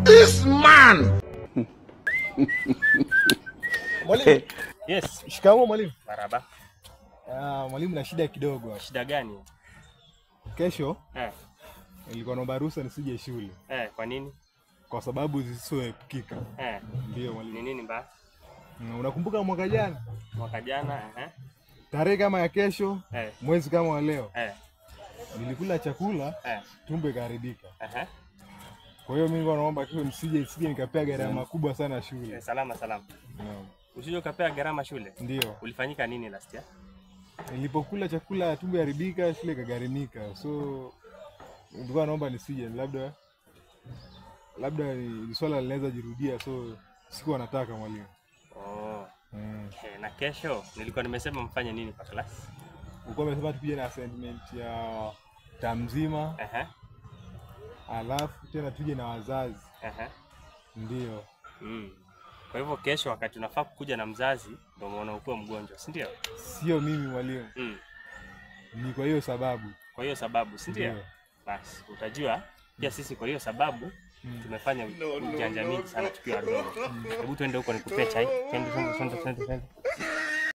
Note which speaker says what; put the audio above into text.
Speaker 1: this man.
Speaker 2: Mwalimu.
Speaker 3: Yes.
Speaker 2: Shikamoo mwalimu.
Speaker 3: Marhaba.
Speaker 2: Mwalimu na shida kidogo.
Speaker 3: Shida gani?
Speaker 2: Kesho
Speaker 3: Nilikuwa
Speaker 2: naomba ruhusa nisije shule.
Speaker 3: Kwa nini?
Speaker 2: Kwa sababu zisizoepukika. Ndio mwalimu.
Speaker 3: Ni nini mbaya?
Speaker 2: Unakumbuka mwaka jana?
Speaker 3: Mwaka jana,
Speaker 2: tarehe kama ya kesho, mwezi kama wa leo. Nilikula chakula, tumbo ikaharibika. Kwa hiyo mimi naomba kesho nisije nikapea gharama kubwa sana shule.
Speaker 3: Salama. Usije ukapea gharama shule?
Speaker 2: Ndio.
Speaker 3: Ulifanyika nini last year?
Speaker 2: Nilipokula chakula tumbo iharibika, shule ikagharimika. So ndio naomba nisije, labda ni swala linaweza jirudia, so sikuwa nataka mwalimu.
Speaker 3: Na kesho nilikuwa nimesema mfanye nini kwa class?
Speaker 2: Ulikuwa umesema tupige na assignment ya tamzima. Alafu tena tuje na wazazi. Ndio.
Speaker 3: Kwa hivyo kesho wakati unafaa kuja na mzazi ndio umeona uko mgonjwa, si ndio?
Speaker 2: Sio mimi mwalimu. Ni kwa hiyo sababu.
Speaker 3: Kwa hiyo sababu, si ndio? Basi utajua pia sisi kwa hiyo sababu tumefanya ujanja mingi sana tukiwa wadogo. Hebu twende huko nikupe chai. Twende.